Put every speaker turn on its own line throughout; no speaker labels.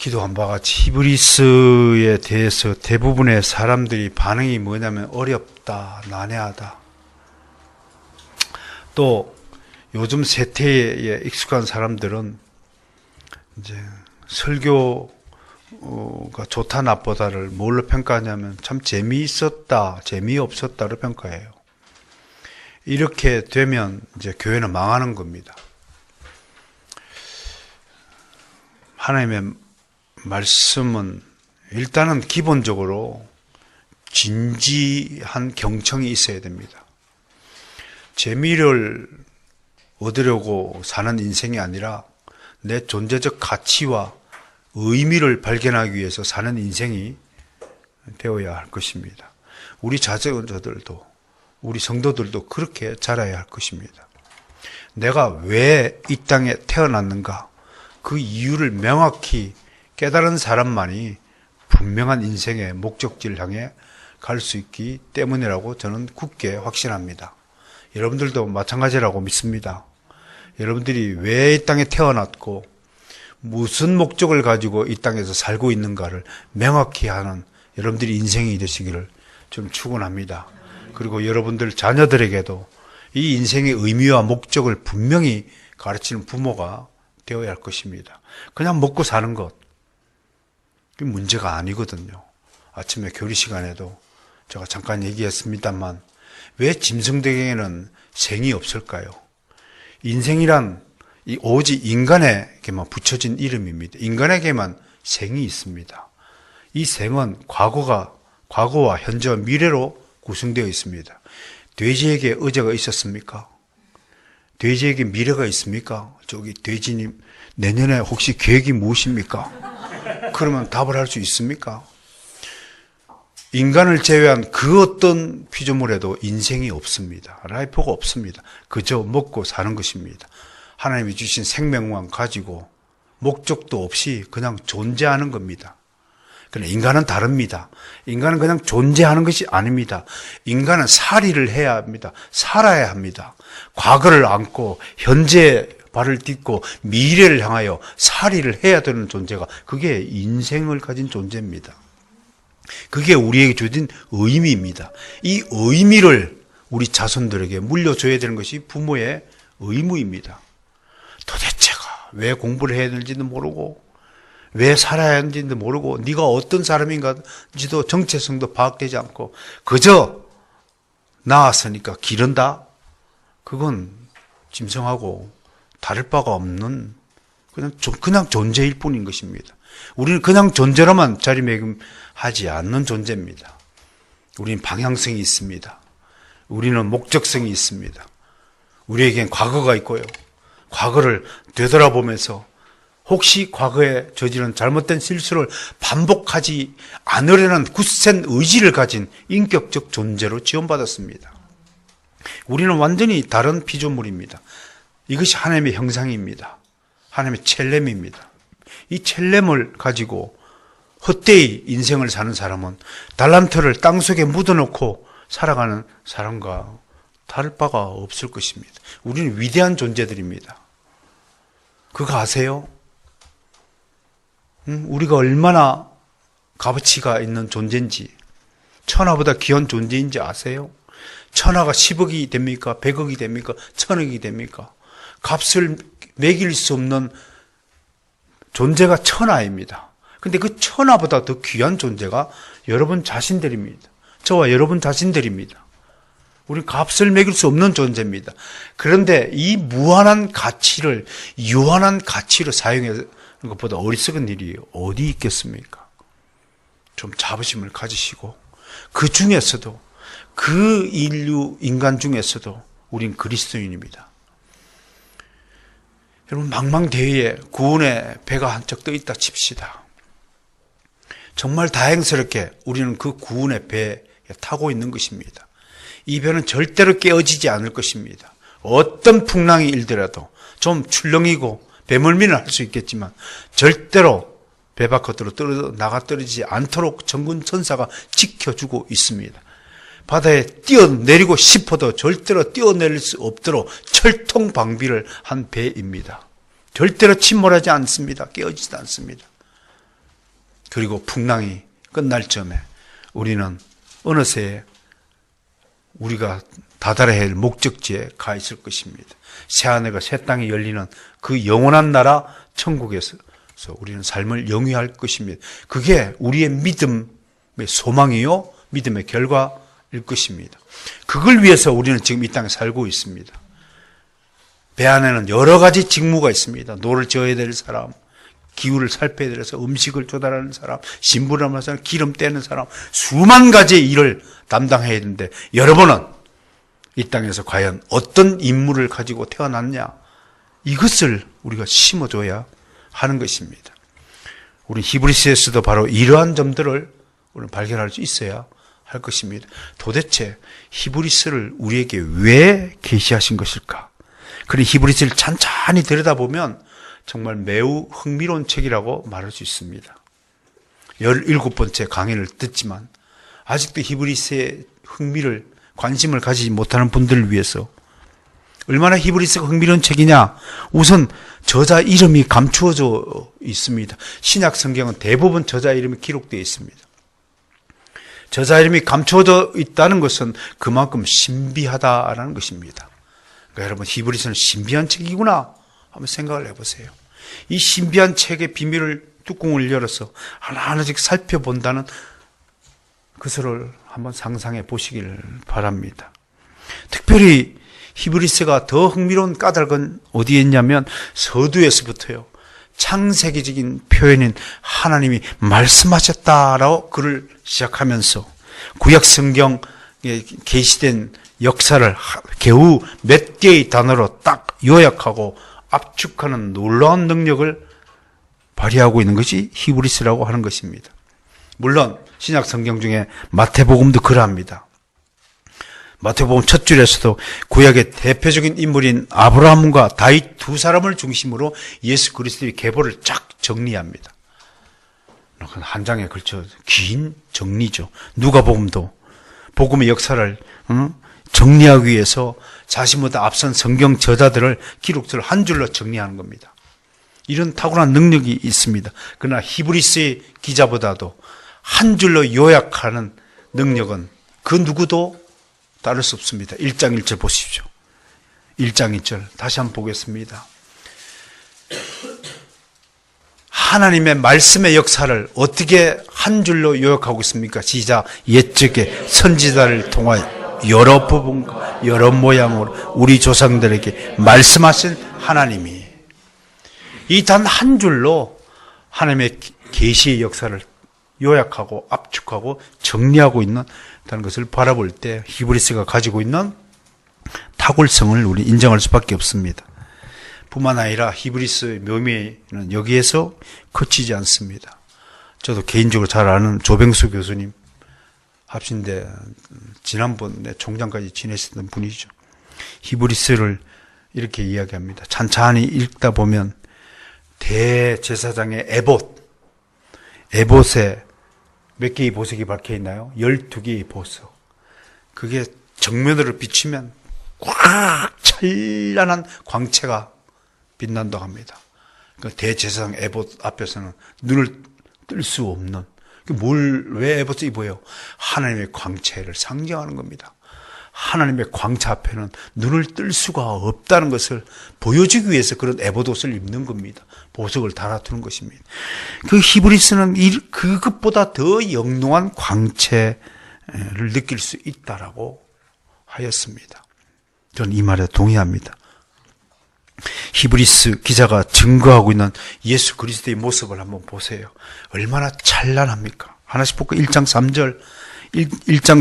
기도한 바와 같이 히브리스에 대해서 대부분의 사람들이 반응이 뭐냐면 어렵다, 난해하다. 또 요즘 세태에 익숙한 사람들은 이제 설교가 좋다 나쁘다를 뭘로 평가하냐면 참 재미있었다, 재미없었다로 평가해요. 이렇게 되면 이제 교회는 망하는 겁니다. 하나님의 말씀은 일단은 기본적으로 진지한 경청이 있어야 됩니다. 재미를 얻으려고 사는 인생이 아니라 내 존재적 가치와 의미를 발견하기 위해서 사는 인생이 되어야 할 것입니다. 우리 자제자들도 우리 성도들도 그렇게 자라야 할 것입니다. 내가 왜 이 땅에 태어났는가, 그 이유를 명확히 깨달은 사람만이 분명한 인생의 목적지를 향해 갈 수 있기 때문이라고 저는 굳게 확신합니다. 여러분들도 마찬가지라고 믿습니다. 여러분들이 왜 이 땅에 태어났고 무슨 목적을 가지고 이 땅에서 살고 있는가를 명확히 하는 여러분들이 인생이 되시기를 좀 축원합니다. 그리고 여러분들 자녀들에게도 이 인생의 의미와 목적을 분명히 가르치는 부모가 되어야 할 것입니다. 그냥 먹고 사는 것, 그게 문제가 아니거든요. 아침에 교리 시간에도 제가 잠깐 얘기했습니다만 왜 짐승들에게는 생이 없을까요? 인생이란 오직 인간에게만 붙여진 이름입니다. 인간에게만 생이 있습니다. 이 생은 과거와 현재와 미래로 구성되어 있습니다. 돼지에게 어제가 있었습니까? 돼지에게 미래가 있습니까? 저기 돼지님, 내년에 혹시 계획이 무엇입니까? 그러면 답을 할 수 있습니까? 인간을 제외한 그 어떤 피조물에도 인생이 없습니다. 라이프가 없습니다. 그저 먹고 사는 것입니다. 하나님이 주신 생명만 가지고 목적도 없이 그냥 존재하는 겁니다. 그러나 인간은 다릅니다. 인간은 그냥 존재하는 것이 아닙니다. 인간은 살이를 해야 합니다. 살아야 합니다. 과거를 안고 현재에 발을 딛고 미래를 향하여 살이를 해야 되는 존재가, 그게 인생을 가진 존재입니다. 그게 우리에게 주어진 의미입니다. 이 의미를 우리 자손들에게 물려줘야 되는 것이 부모의 의무입니다. 도대체가 왜 공부를 해야 되는지도 모르고 왜 살아야 하는지도 모르고 네가 어떤 사람인가지도 정체성도 파악되지 않고 그저 낳았으니까 기른다? 그건 짐승하고 다를 바가 없는 그냥 존재일 뿐인 것입니다. 우리는 그냥 존재로만 자리매김하지 않는 존재입니다. 우리는 방향성이 있습니다. 우리는 목적성이 있습니다. 우리에겐 과거가 있고요. 과거를 되돌아보면서 혹시 과거에 저지른 잘못된 실수를 반복하지 않으려는 굳센 의지를 가진 인격적 존재로 지원받았습니다. 우리는 완전히 다른 피조물입니다. 이것이 하나님의 형상입니다. 하나님의 첼렘입니다. 이 첼렘을 가지고 헛되이 인생을 사는 사람은 달란트를 땅속에 묻어놓고 살아가는 사람과 다를 바가 없을 것입니다. 우리는 위대한 존재들입니다. 그거 아세요? 우리가 얼마나 값어치가 있는 존재인지, 천하보다 귀한 존재인지 아세요? 천하가 10억이 됩니까? 100억이 됩니까? 1000억이 됩니까? 값을 매길 수 없는 존재가 천하입니다. 근데 그 천하보다 더 귀한 존재가 여러분 자신들입니다. 저와 여러분 자신들입니다. 우리 값을 매길 수 없는 존재입니다. 그런데 이 무한한 가치를 유한한 가치로 사용하는 것보다 어리석은 일이 어디 있겠습니까? 좀 자부심을 가지시고 그 중에서도 그 인간 중에서도 우린 그리스도인입니다. 여러분 망망대해에 구원의 배가 한척 떠 있다 칩시다. 정말 다행스럽게 우리는 그 구원의 배에 타고 있는 것입니다. 이 배는 절대로 깨어지지 않을 것입니다. 어떤 풍랑이 일더라도 좀 출렁이고 배멀미는 할 수 있겠지만 절대로 배 밖으로 나가 떨어지지 않도록 전군 천사가 지켜주고 있습니다. 바다에 뛰어내리고 싶어도 절대로 뛰어내릴 수 없도록 철통 방비를 한 배입니다. 절대로 침몰하지 않습니다. 깨어지지 않습니다. 그리고 풍랑이 끝날 점에 우리는 어느새 우리가 다다라야 할 목적지에 가 있을 것입니다. 새하늘과 새 땅이 열리는 그 영원한 나라 천국에서 우리는 삶을 영위할 것입니다. 그게 우리의 믿음의 소망이요, 믿음의 결과일 것입니다. 그걸 위해서 우리는 지금 이 땅에 살고 있습니다. 배 안에는 여러 가지 직무가 있습니다. 노를 지어야 될 사람, 기후를 살펴야 돼서 음식을 조달하는 사람, 신부를 하는 사람, 기름 떼는 사람, 수만 가지의 일을 담당해야 되는데 여러분은 이 땅에서 과연 어떤 임무를 가지고 태어났냐, 이것을 우리가 심어줘야 하는 것입니다. 우리 히브리서에서도 바로 이러한 점들을 우리는 발견할 수 있어야 할 것입니다. 도대체 히브리서를 우리에게 왜 계시하신 것일까? 그리고 히브리서를 찬찬히 들여다보면 정말 매우 흥미로운 책이라고 말할 수 있습니다. 17번째 강의를 듣지만 아직도 히브리서의 흥미를, 관심을 가지지 못하는 분들을 위해서 얼마나 히브리서가 흥미로운 책이냐. 우선 저자 이름이 감추어져 있습니다. 신약 성경은 대부분 저자 이름이 기록되어 있습니다. 저자 이름이 감추어져 있다는 것은 그만큼 신비하다라는 것입니다. 그러니까 여러분, 히브리서는 신비한 책이구나 한번 생각을 해보세요. 이 신비한 책의 비밀을, 뚜껑을 열어서 하나하나씩 살펴본다는 그것을 한번 상상해 보시길 바랍니다. 특별히 히브리서가 더 흥미로운 까닭은 어디에 있냐면 서두에서부터요, 창세기적인 표현인 하나님이 말씀하셨다라고 글을 시작하면서 구약 성경에 계시된 역사를 겨우 몇 개의 단어로 딱 요약하고 압축하는 놀라운 능력을 발휘하고 있는 것이 히브리서라고 하는 것입니다. 물론 신약 성경 중에 마태복음도 그러합니다. 마태복음 첫 줄에서도 구약의 대표적인 인물인 아브라함과 다윗 두 사람을 중심으로 예수 그리스도의 계보를 쫙 정리합니다. 한 장에 걸쳐 긴 정리죠. 누가복음도 복음의 역사를 정리하기 위해서 자신보다 앞선 성경 저자들을, 기록들을 한 줄로 정리하는 겁니다. 이런 탁월한 능력이 있습니다. 그러나 히브리서의 기자보다도 한 줄로 요약하는 능력은 그 누구도 따를 수 없습니다. 1장 1절 보십시오. 1장 1절 다시 한번 보겠습니다. 하나님의 말씀의 역사를 어떻게 한 줄로 요약하고 있습니까? 시작. 옛적에 선지자를 통하여 여러 부분과 여러 모양으로 우리 조상들에게 말씀하신 하나님이, 이 단 한 줄로 하나님의 계시의 역사를 요약하고 압축하고 정리하고 있는 것을 바라볼 때 히브리서가 가지고 있는 탁월성을 우리 인정할 수밖에 없습니다. 뿐만 아니라 히브리서의 묘미는 여기에서 그치지 않습니다. 저도 개인적으로 잘 아는 조병수 교수님, 합신대 지난번에 총장까지 지내셨던 분이죠. 히브리서를 이렇게 이야기합니다. 찬찬히 읽다 보면 대제사장의 에봇에 몇 개의 보석이 박혀 있나요? 12개의 보석. 그게 정면으로 비치면 꽉 찬란한 광채가 빛난다고 합니다. 그 대제사장 에봇 앞에서는 눈을 뜰 수 없는, 왜 에봇을 입어요? 하나님의 광채를 상징하는 겁니다. 하나님의 광채 앞에는 눈을 뜰 수가 없다는 것을 보여주기 위해서 그런 에봇 옷을 입는 겁니다. 보석을 달아두는 것입니다. 그 히브리서는 그것보다 더 영롱한 광채를 느낄 수 있다라고 하였습니다. 저는 이 말에 동의합니다. 히브리서 기자가 증거하고 있는 예수 그리스도의 모습을 한번 보세요. 얼마나 찬란합니까? 하나씩 볼까요? 1장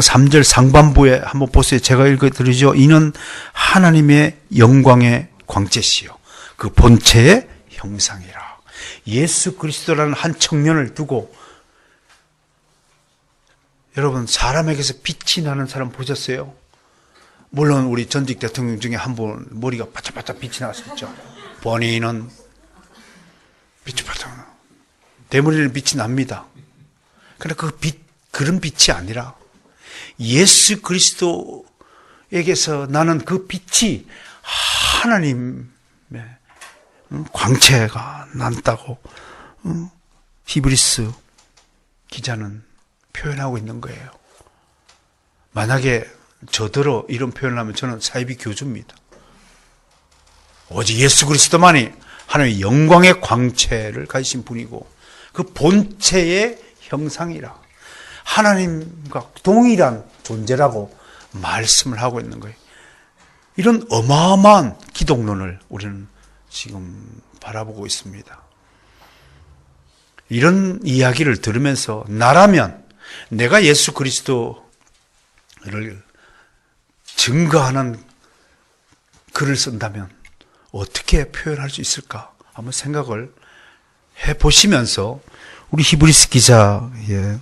3절 상반부에 한번 보세요. 제가 읽어드리죠. 이는 하나님의 영광의 광채시요 그 본체의 형상이라. 예수 그리스도라는 한 청년을 두고, 여러분 사람에게서 빛이 나는 사람 보셨어요? 물론 우리 전직 대통령 중에 한 분 머리가 바짝바짝 빛이 나왔었죠. 본인은 빛이 바짝, 대머리는 빛이 납니다. 그러나 그 빛, 그런 빛이 아니라 예수 그리스도에게서 나는 그 빛이 하나님의 광채가 난다고 히브리서 기자는 표현하고 있는 거예요. 만약에 저더러 이런 표현을 하면 저는 사이비 교주입니다. 오직 예수 그리스도만이 하나님의 영광의 광채를 가지신 분이고 그 본체의 형상이라 하나님과 동일한 존재라고 말씀을 하고 있는 거예요. 이런 어마어마한 기독론을 우리는 지금 바라보고 있습니다. 이런 이야기를 들으면서 나라면 내가 예수 그리스도를 증거하는 글을 쓴다면 어떻게 표현할 수 있을까? 한번 생각을 해보시면서 우리 히브리서 기자의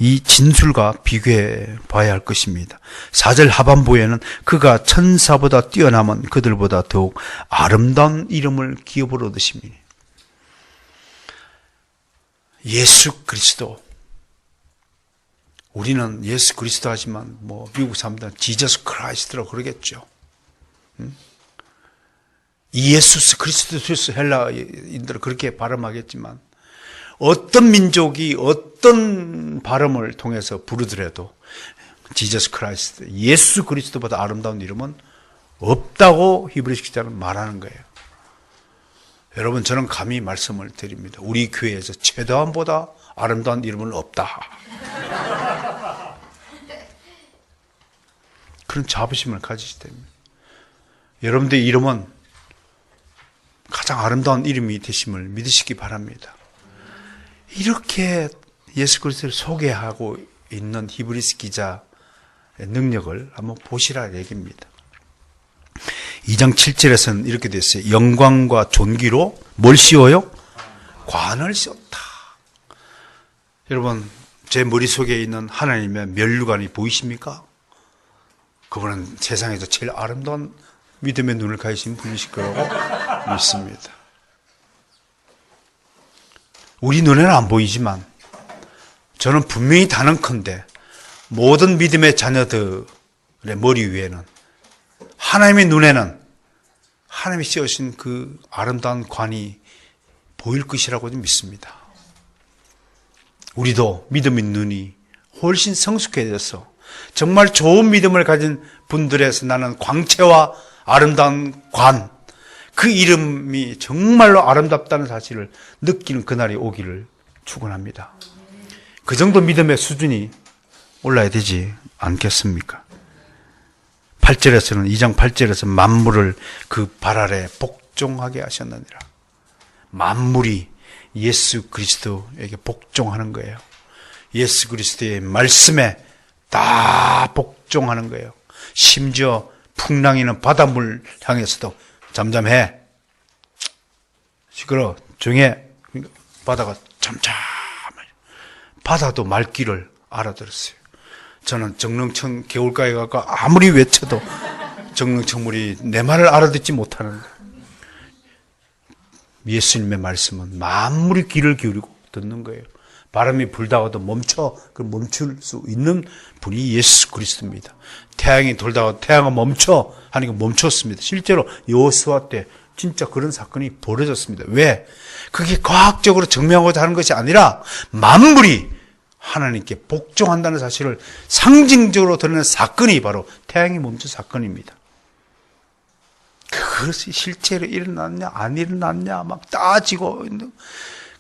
이 진술과 비교해 봐야 할 것입니다. 4절 하반부에는 그가 천사보다 뛰어남은 그들보다 더욱 아름다운 이름을 기업을 얻으시니 예수 그리스도. 우리는 예수 그리스도 하지만 미국 사람들은 지저스 크라이스트라고 그러겠죠. 이예수스 그리스도스 헬라인들은 그렇게 발음하겠지만 어떤 민족이 어떤 발음을 통해서 부르더라도 지저스 크라이스트, 예수 그리스도보다 아름다운 이름은 없다고 히브리서 기자는 말하는 거예요. 여러분, 저는 감히 말씀을 드립니다. 우리 교회에서 최다원보다 아름다운 이름은 없다. 그런 자부심을 가지셔야 됩니다. 여러분들의 이름은 가장 아름다운 이름이 되심을 믿으시기 바랍니다. 이렇게 예수 그리스도를 소개하고 있는 히브리서 기자의 능력을 한번 보시라 얘기입니다. 2장 7절에서는 이렇게 되어 있어요. 영광과 존귀로 뭘 씌워요? 관을 씌웠다. 여러분, 제 머릿속에 있는 하나님의 면류관이 보이십니까? 그분은 세상에서 제일 아름다운 믿음의 눈을 가지신 분이실 거라고 믿습니다. 우리 눈에는 안 보이지만 저는 분명히 단언컨대 모든 믿음의 자녀들의 머리 위에는 하나님의 눈에는 하나님이 씌우신 그 아름다운 관이 보일 것이라고 믿습니다. 우리도 믿음의 눈이 훨씬 성숙해져서 정말 좋은 믿음을 가진 분들에서 나는 광채와 아름다운 관, 그 이름이 정말로 아름답다는 사실을 느끼는 그날이 오기를 축원합니다. 그 정도 믿음의 수준이 올라야 되지 않겠습니까? 8절에서는 2장 8절에서 만물을 그 발 아래 복종하게 하셨느니라. 만물이 예수 그리스도에게 복종하는 거예요. 예수 그리스도의 말씀에 다 복종하는 거예요. 심지어 풍랑이는 바닷물 향해서도 잠잠해, 시끄러, 조용해. 바다가 잠잠해. 바다도 말귀를 알아들었어요. 저는 정릉청 개울가에 가서 아무리 외쳐도 정릉청물이 내 말을 알아듣지 못하는 거예요. 예수님의 말씀은 만물이 귀를 기울이고 듣는 거예요. 바람이 불다가도 멈출 수 있는 분이 예수 그리스도입니다. 태양이 돌다가 태양아 멈춰 하니까 멈췄습니다. 실제로 여호수아 때 진짜 그런 사건이 벌어졌습니다. 왜? 그게 과학적으로 증명하고자 하는 것이 아니라 만물이 하나님께 복종한다는 사실을 상징적으로 드러내는 사건이 바로 태양이 멈춘 사건입니다. 그것이 실제로 일어났냐 안 일어났냐 막 따지고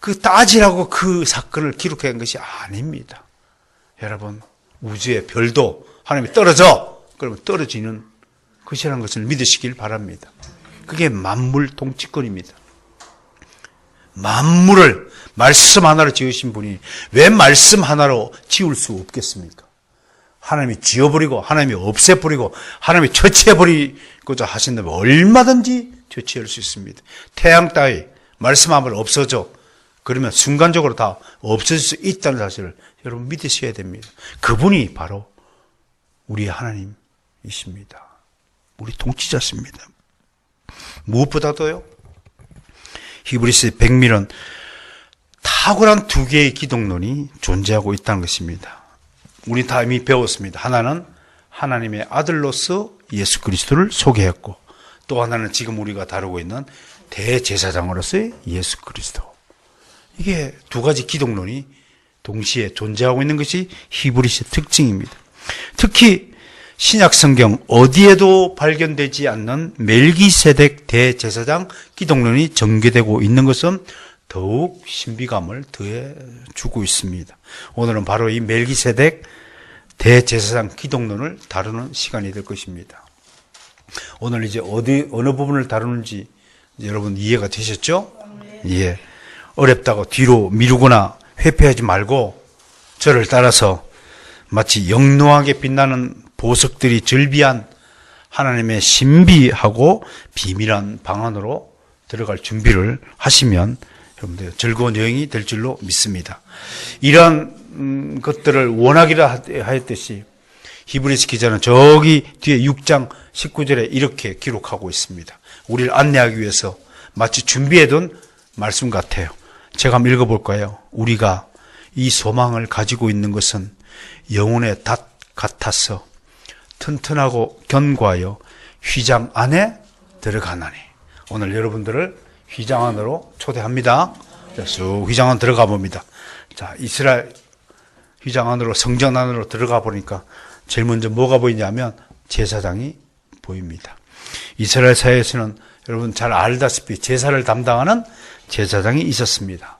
그 따지라고 그 사건을 기록한 것이 아닙니다. 여러분, 우주의 별도 하나님이 떨어져, 그러면 떨어지는 것이라는 것을 믿으시길 바랍니다. 그게 만물 통치권입니다. 만물을 말씀 하나로 지으신 분이 왜 말씀 하나로 지을 수 없겠습니까? 하나님이 지어버리고 하나님이 없애버리고 하나님이 처치해버리고자 하신다면 얼마든지 처치할 수 있습니다. 태양 따위 말씀 하나로 없어져, 그러면 순간적으로 다 없어질 수 있다는 사실을 여러분 믿으셔야 됩니다. 그분이 바로 우리의 하나님이십니다. 우리 통치자십니다. 무엇보다도요, 히브리서의 백밀은 탁월한 두 개의 기독론이 존재하고 있다는 것입니다. 우리 다 이미 배웠습니다. 하나는 하나님의 아들로서 예수 그리스도를 소개했고, 또 하나는 지금 우리가 다루고 있는 대제사장으로서의 예수 그리스도. 이게 두 가지 기독론이 동시에 존재하고 있는 것이 히브리서의 특징입니다. 특히 신약 성경 어디에도 발견되지 않는 멜기세덱 대제사장 기독론이 전개되고 있는 것은 더욱 신비감을 더해주고 있습니다. 오늘은 바로 이 멜기세덱 대제사장 기독론을 다루는 시간이 될 것입니다. 오늘 이제 어느 부분을 다루는지 여러분 이해가 되셨죠? 예. 어렵다고 뒤로 미루거나 회피하지 말고 저를 따라서 마치 영롱하게 빛나는 보석들이 절비한 하나님의 신비하고 비밀한 방 안으로 들어갈 준비를 하시면 여러분들 즐거운 여행이 될 줄로 믿습니다. 이러한 것들을 원하기라 하였듯이 히브리서 기자는 저기 뒤에 6장 19절에 이렇게 기록하고 있습니다. 우리를 안내하기 위해서 마치 준비해둔 말씀 같아요. 제가 한번 읽어볼까요? 우리가 이 소망을 가지고 있는 것은 영혼의 닷 같아서 튼튼하고 견고하여 휘장 안에 들어가나니. 오늘 여러분들을 휘장 안으로 초대합니다. 쑥 휘장 안 들어가 봅니다. 자, 이스라엘 휘장 안으로, 성전 안으로 들어가 보니까 제일 먼저 뭐가 보이냐면 제사장이 보입니다. 이스라엘 사회에서는 여러분 잘 알다시피 제사를 담당하는 제사장이 있었습니다.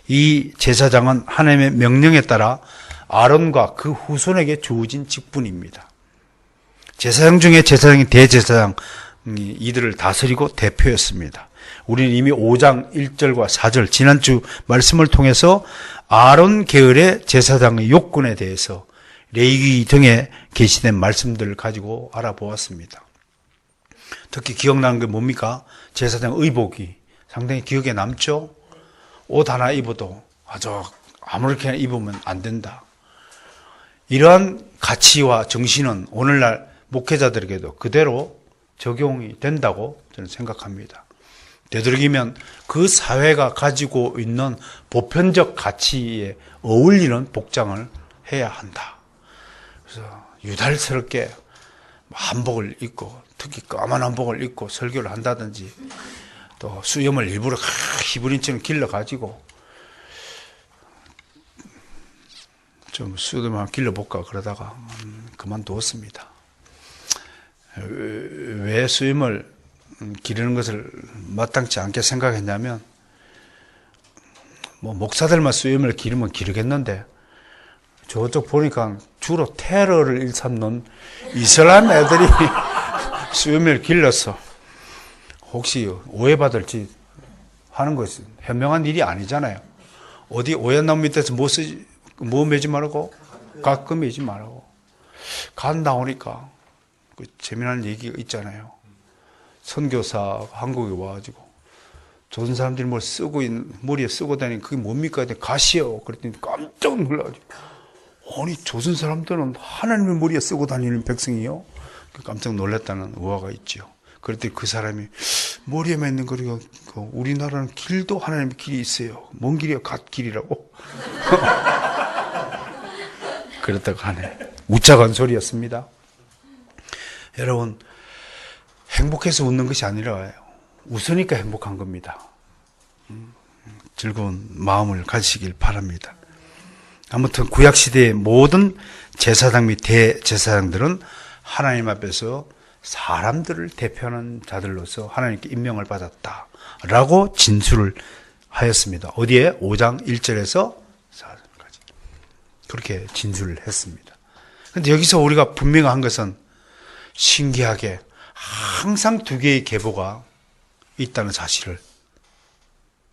이 제사장은 하나님의 명령에 따라 아론과 그 후손에게 주어진 직분입니다. 제사장 중에 제사장이 대제사장, 이들을 다스리고 대표였습니다. 우리는 이미 5장 1절과 4절 지난주 말씀을 통해서 아론 계열의 제사장의 요건에 대해서 레위기 등에 게시된 말씀들을 가지고 알아보았습니다. 특히 기억나는 게 뭡니까? 제사장 의복이 상당히 기억에 남죠? 옷 하나 입어도 아주 아무렇게나 입으면 안 된다. 이러한 가치와 정신은 오늘날 목회자들에게도 그대로 적용이 된다고 저는 생각합니다. 되도록이면 그 사회가 가지고 있는 보편적 가치에 어울리는 복장을 해야 한다. 그래서 유달스럽게 한복을 입고 특히 까만 한복을 입고 설교를 한다든지 또 수염을 일부러 히브리인처럼 길러가지고 좀 수염을 길러볼까 그러다가 그만두었습니다. 왜 수염을 기르는 것을 마땅치 않게 생각했냐면 뭐 목사들만 수염을 기르면 기르겠는데 저쪽 보니까 주로 테러를 일삼는 이슬람 애들이 수염을 길러서 혹시 오해받을지 하는 것은 현명한 일이 아니잖아요. 어디 오얏나무 밑에서 뭐 매지 말고 가끔 매지 말고 간 나오니까 그 재미난 얘기가 있잖아요. 선교사 한국에 와가지고 조선 사람들이 뭘 머리에 쓰고 다니는 그게 뭡니까? 했더니 가시요. 그랬더니 깜짝 놀라가지고 아니 조선 사람들은 하나님의 머리에 쓰고 다니는 백성이요? 깜짝 놀랐다는 우화가 있죠. 그랬더니 그 사람이 머리에 맺는 거리가 우리나라는 길도 하나님의 길이 있어요. 뭔 길이요? 갓길이라고. 그랬다고 하네. 우짜간 소리였습니다. 여러분 행복해서 웃는 것이 아니라 웃으니까 행복한 겁니다. 즐거운 마음을 가지시길 바랍니다. 아무튼 구약시대의 모든 제사장 및 대제사장들은 하나님 앞에서 사람들을 대표하는 자들로서 하나님께 임명을 받았다라고 진술을 하였습니다. 어디에? 5장 1절에서 4절까지 그렇게 진술을 했습니다. 그런데 여기서 우리가 분명한 것은 신기하게 항상 두 개의 계보가 있다는 사실을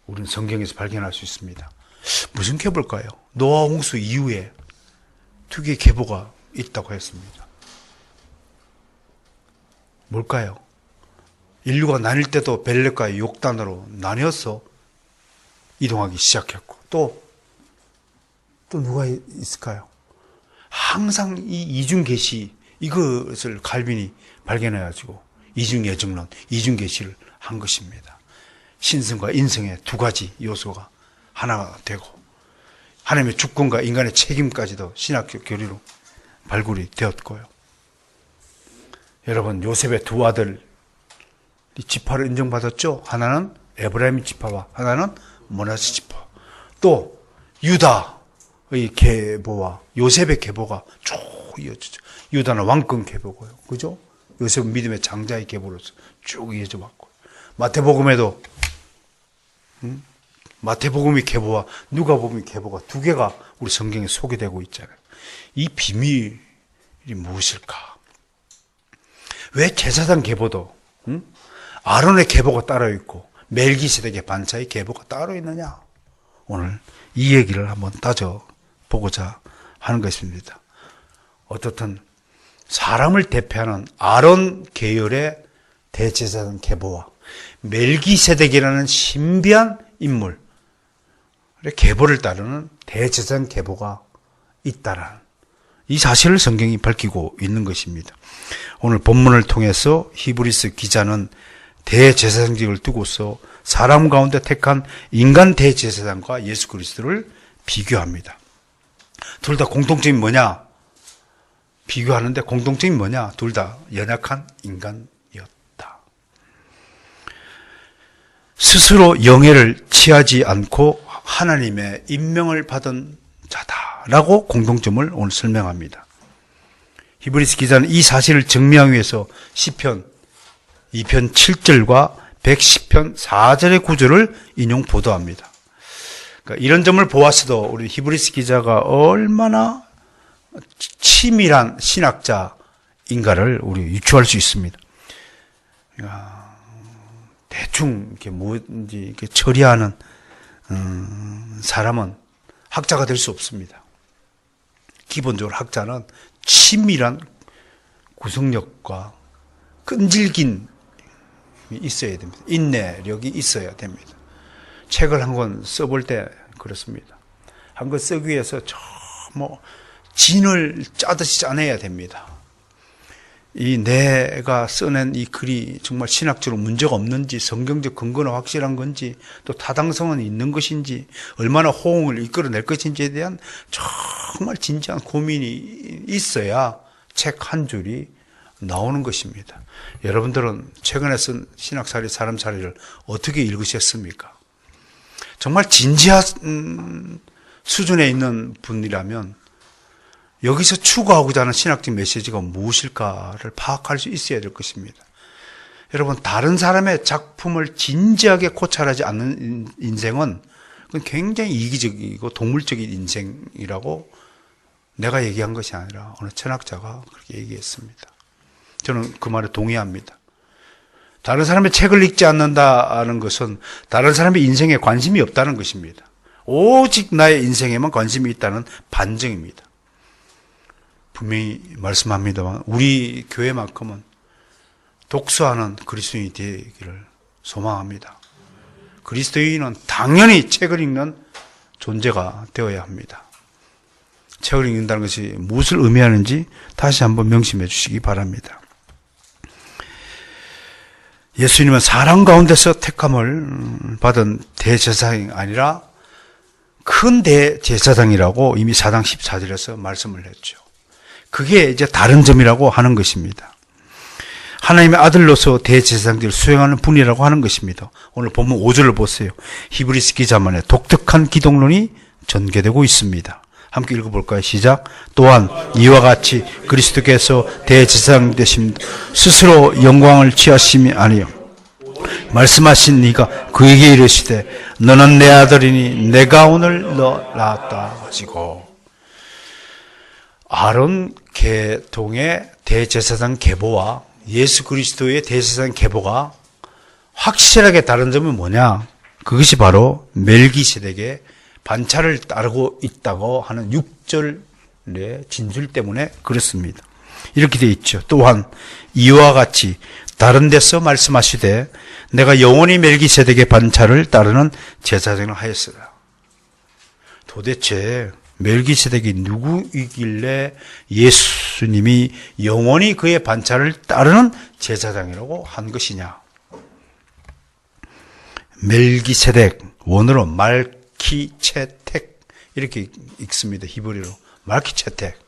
우리는 성경에서 발견할 수 있습니다. 무슨 계보일까요? 노아 홍수 이후에 두 개의 계보가 있다고 했습니다. 뭘까요? 인류가 나뉠 때도 벨렉과 욕단으로 나뉘어서 이동하기 시작했고 또 누가 있을까요? 항상 이 이중 계시 이것을 칼빈이 발견해가지고 이중 예정론, 이중 계시를 한 것입니다. 신성과 인성의 두 가지 요소가 하나가 되고 하나님의 주권과 인간의 책임까지도 신학적 교리로 발굴이 되었고요. 여러분 요셉의 두 아들이 지파를 인정받았죠. 하나는 에브라임 지파와 하나는 므낫세 지파. 또 유다 계보와 요셉의 계보가 쭉 이어지죠. 유다는 왕권 계보고요. 그죠? 요셉은 믿음의 장자의 계보로서 쭉 이어져 왔고요. 마태복음에도 마태복음의 계보와 누가복음의 계보가 두 개가 우리 성경에 소개되고 있잖아요. 이 비밀이 무엇일까? 왜 제사장 계보도 아론의 계보가 따로 있고 멜기세덱의 반차의 계보가 따로 있느냐? 오늘 이 얘기를 한번 따져보고자 하는 것입니다. 어떻든 사람을 대표하는 아론 계열의 대제사장 계보와 멜기세덱이라는 신비한 인물의 계보를 따르는 대제사장 계보가 있다라는 이 사실을 성경이 밝히고 있는 것입니다. 오늘 본문을 통해서 히브리서 기자는 대제사장직을 두고서 사람 가운데 택한 인간 대제사장과 예수 그리스도를 비교합니다. 둘 다 공통점이 뭐냐? 비교하는데 공통점이 뭐냐? 둘 다 연약한 인간이었다. 스스로 영예를 취하지 않고 하나님의 임명을 받은 자다라고 공통점을 오늘 설명합니다. 히브리서 기자는 이 사실을 증명하기 위해서 시편 2편 7절과 110편 4절의 구절을 인용 보도합니다. 그러니까 이런 점을 보았어도 우리 히브리서 기자가 얼마나 치밀한 신학자인가를 우리 유추할 수 있습니다. 그러니까 대충 이렇게 뭐든지 이렇게 처리하는 사람은 학자가 될 수 없습니다. 기본적으로 학자는 치밀한 구성력과 끈질긴 있어야 됩니다. 인내력이 있어야 됩니다. 책을 한 권 써볼 때 그렇습니다. 한 권 쓰기 위해서 진을 짜듯이 짜내야 됩니다. 이 내가 써낸 이 글이 정말 신학적으로 문제가 없는지, 성경적 근거는 확실한 건지, 또 타당성은 있는 것인지, 얼마나 호응을 이끌어낼 것인지에 대한 정말 진지한 고민이 있어야 책 한 줄이 나오는 것입니다. 여러분들은 최근에 쓴 신학살이 사람살이를 어떻게 읽으셨습니까? 정말 진지한 수준에 있는 분이라면 여기서 추구하고자 하는 신학적 메시지가 무엇일까를 파악할 수 있어야 될 것입니다. 여러분, 다른 사람의 작품을 진지하게 고찰하지 않는 인생은 그건 굉장히 이기적이고 동물적인 인생이라고 내가 얘기한 것이 아니라 어느 철학자가 그렇게 얘기했습니다. 저는 그 말에 동의합니다. 다른 사람의 책을 읽지 않는다는 것은 다른 사람의 인생에 관심이 없다는 것입니다. 오직 나의 인생에만 관심이 있다는 반증입니다. 분명히 말씀합니다만 우리 교회만큼은 독서하는 그리스도인이 되기를 소망합니다. 그리스도인은 당연히 책을 읽는 존재가 되어야 합니다. 책을 읽는다는 것이 무엇을 의미하는지 다시 한번 명심해 주시기 바랍니다. 예수님은 사람 가운데서 택함을 받은 대제사장이 아니라 큰 대제사장이라고 이미 4장 14절에서 말씀을 했죠. 그게 이제 다른 점이라고 하는 것입니다. 하나님의 아들로서 대제사장직을 수행하는 분이라고 하는 것입니다. 오늘 본문 5절을 보세요. 히브리서 기자만의 독특한 기독론이 전개되고 있습니다. 함께 읽어볼까요? 시작. 또한 이와 같이 그리스도께서 대제사장 되심 스스로 영광을 취하심이 아니요 말씀하신 이가 그에게 이르시되 너는 내 아들이니 내가 오늘 너 낳았다 하시고, 아론 계통의 대제사장 계보와 예수 그리스도의 대제사장 계보가 확실하게 다른 점은 뭐냐? 그것이 바로 멜기세덱의 반차를 따르고 있다고 하는 6절의 진술 때문에 그렇습니다. 이렇게 되어 있죠. 또한 이와 같이 다른 데서 말씀하시되 내가 영원히 멜기세덱의 반차를 따르는 제사장을 하였으라. 도대체 멜기세덱이 누구이길래 예수님이 영원히 그의 반차를 따르는 제사장이라고 한 것이냐? 멜기세덱, 원어로 말키체텍 이렇게 읽습니다. 히브리로 말키체텍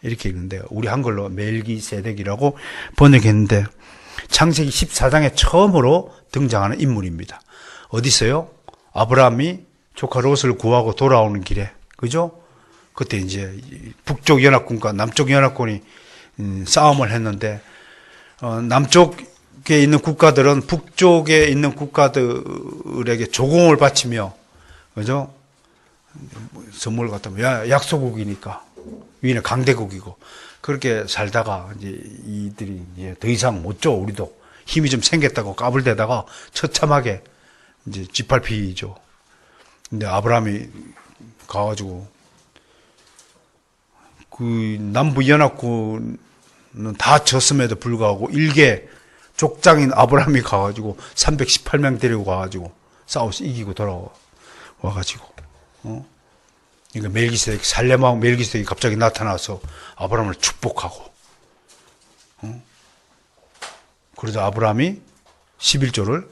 이렇게 읽는데요. 우리 한글로 멜기세덱이라고 번역했는데 창세기 14장에 처음으로 등장하는 인물입니다. 어디서요? 아브라함이 조카 롯을 구하고 돌아오는 길에, 그죠? 그때 이제 북쪽 연합군과 남쪽 연합군이 싸움을 했는데, 남쪽에 있는 국가들은 북쪽에 있는 국가들에게 조공을 바치며, 그죠? 선물을 갖다, 약소국이니까, 위는 강대국이고, 그렇게 살다가, 이제 이들이 이제 더 이상 못 줘, 우리도. 힘이 좀 생겼다고 까불대다가 처참하게 이제 G8P죠. 근데 아브라함이 가가지고, 그 남부연합군은 다 졌음에도 불구하고 일개 족장인 아브라함이 가가지고 318명 데리고 가가지고 싸워서 이기고 돌아와가지고, 그러니까 멜기세덱, 살렘왕 멜기세덱이 갑자기 나타나서 아브라함을 축복하고, 그러자 아브라함이 11조를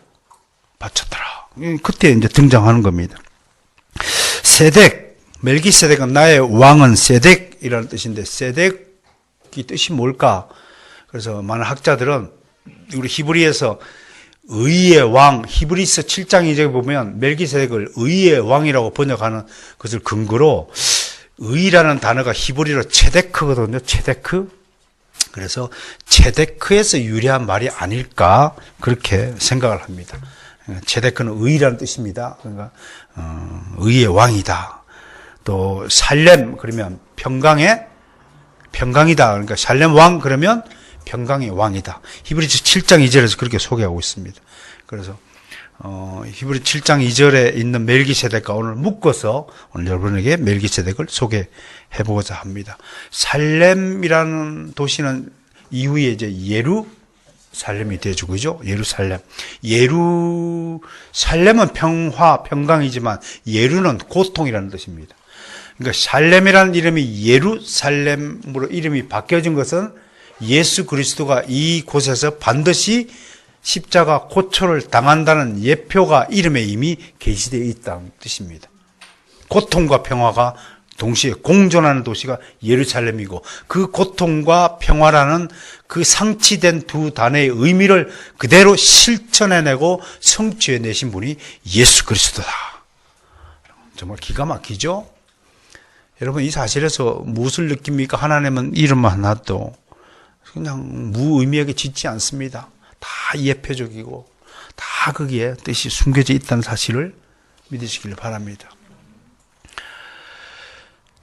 바쳤더라. 그때 이제 등장하는 겁니다. 세덱, 멜기세덱은 나의 왕은 세덱이라는 뜻인데, 세덱이 뜻이 뭘까? 그래서 많은 학자들은 우리 히브리에서 의의 왕, 히브리서 7장 2절에 보면 멜기세덱을 의의 왕이라고 번역하는 것을 근거로, 의라는 단어가 히브리로 체데크거든요. 체데크. 그래서 체데크에서 유래한 말이 아닐까 그렇게 생각을 합니다. 체데크는 의라는 뜻입니다. 그러니까 의의 왕이다. 또 살렘 그러면 평강이다. 그러니까 살렘 왕 그러면 평강의 왕이다. 히브리서 7장 2절에서 그렇게 소개하고 있습니다. 그래서 히브리 7장 2절에 있는 멜기세덱과 오늘 묶어서 오늘 여러분에게 멜기세덱을 소개해보고자 합니다. 살렘이라는 도시는 이후에 이제 예루살렘이 되죠. 그죠? 예루살렘. 살렘은 평화, 평강이지만 예루는 고통이라는 뜻입니다. 그러니까 살렘이라는 이름이 예루살렘으로 이름이 바뀌어진 것은 예수 그리스도가 이곳에서 반드시 십자가 고초를 당한다는 예표가 이름에 이미 계시되어 있다는 뜻입니다. 고통과 평화가 동시에 공존하는 도시가 예루살렘이고, 그 고통과 평화라는 그 상치된 두 단어의 의미를 그대로 실천해내고 성취해내신 분이 예수 그리스도다. 정말 기가 막히죠? 여러분, 이 사실에서 무엇을 느낍니까? 하나님은 이름만 놔도 그냥 무의미하게 짓지 않습니다. 다 예표적이고 다 거기에 뜻이 숨겨져 있다는 사실을 믿으시길 바랍니다.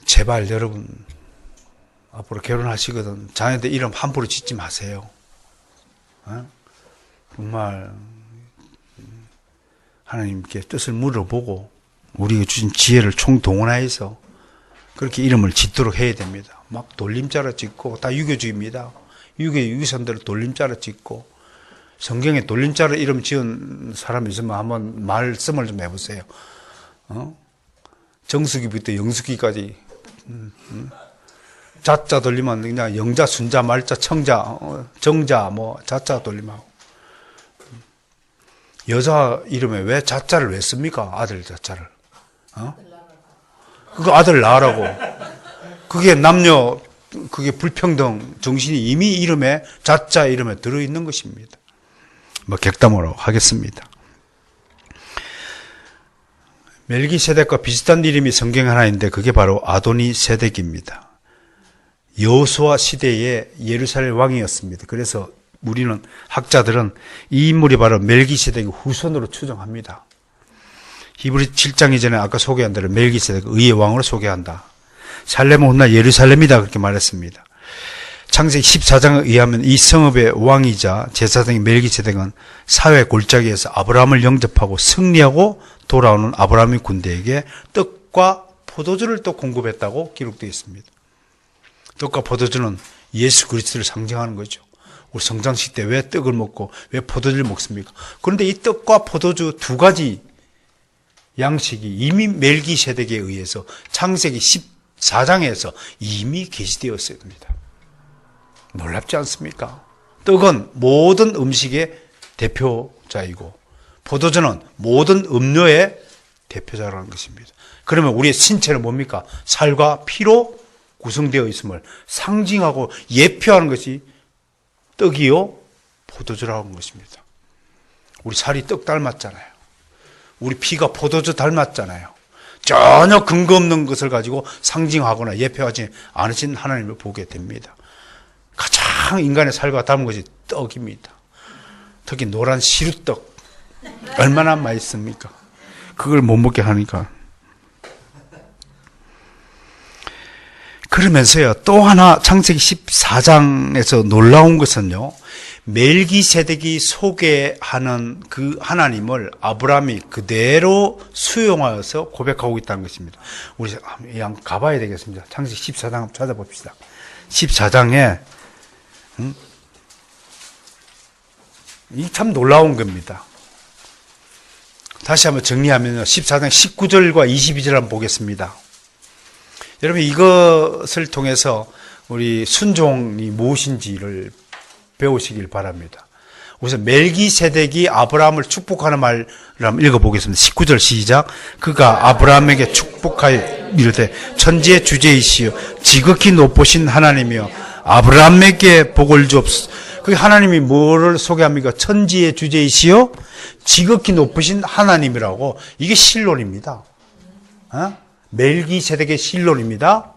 제발 여러분, 앞으로 결혼하시거든 자녀들 이름 함부로 짓지 마세요. 정말 하나님께 뜻을 물어보고 우리가 주신 지혜를 총동원해서 그렇게 이름을 짓도록 해야 됩니다. 막 돌림자로 짓고, 다 유교주의입니다. 유교선대로 돌림자로 짓고, 성경에 돌림자로 이름 지은 사람 있으면 한번 말씀을 좀 해보세요. 정수기부터 영수기까지 자자 돌리면 그냥 영자, 순자, 말자, 청자, 정자, 뭐 자자 돌림하고. 여자 이름에 왜 자자를 왜 씁니까? 아들 자자를. 그거 아들 낳으라고. 그게 남녀, 그게 불평등 정신이 이미 이름에, 자자 이름에 들어있는 것입니다. 뭐 객담으로 하겠습니다. 멜기세덱과 비슷한 이름이 성경에 하나 있는데 그게 바로 아도니세덱입니다. 여호수아 시대의 예루살렘 왕이었습니다. 그래서 우리는, 학자들은 이 인물이 바로 멜기세덱의 후손으로 추정합니다. 히브리 7장 이전에 아까 소개한 대로 멜기세덱 의의 왕으로 소개한다. 살렘은 훗날 예루살렘이다 그렇게 말했습니다. 창세기 14장에 의하면 이 성읍의 왕이자 제사장인 멜기세덱은 사회 골짜기에서 아브라함을 영접하고 승리하고 돌아오는 아브라함의 군대에게 떡과 포도주를 또 공급했다고 기록되어 있습니다. 떡과 포도주는 예수 그리스도를 상징하는 거죠. 우리 성장식 때 왜 떡을 먹고 왜 포도주를 먹습니까? 그런데 이 떡과 포도주 두 가지 양식이 이미 멜기세덱에 의해서 창세기 14장에서 이미 게시되었습니다. 놀랍지 않습니까? 떡은 모든 음식의 대표자이고 포도주는 모든 음료의 대표자라는 것입니다. 그러면 우리의 신체는 뭡니까? 살과 피로 구성되어 있음을 상징하고 예표하는 것이 떡이요 포도주라는 것입니다. 우리 살이 떡 닮았잖아요. 우리 피가 포도주 닮았잖아요. 전혀 근거 없는 것을 가지고 상징하거나 예표하지 않으신 하나님을 보게 됩니다. 가장 인간의 삶과 닮은 것이 떡입니다. 특히 노란 시루떡 얼마나 맛있습니까? 그걸 못 먹게 하니까. 그러면서요, 또 하나 창세기 14장에서 놀라운 것은요, 멜기세덱이 소개하는 그 하나님을 아브라함이 그대로 수용하여서 고백하고 있다는 것입니다. 우리 그냥 가봐야 되겠습니다. 창세기 14장 한번 찾아봅시다. 14장에 이 참 놀라운 겁니다. 다시 한번 정리하면요, 14장 19절과 22절 한번 보겠습니다. 여러분, 이것을 통해서 우리 순종이 무엇인지를 배우시길 바랍니다. 우선 멜기세덱이 아브라함을 축복하는 말을 한번 읽어보겠습니다. 19절 시작. 그가 아브라함에게 축복하여 이르되 천지의 주제이시여 지극히 높으신 하나님이여 아브라함에게 복을 주옵소서. 그 하나님이 뭐를 소개합니까? 천지의 주제이시여 지극히 높으신 하나님이라고. 이게 신론입니다. 멜기세덱의 신론입니다.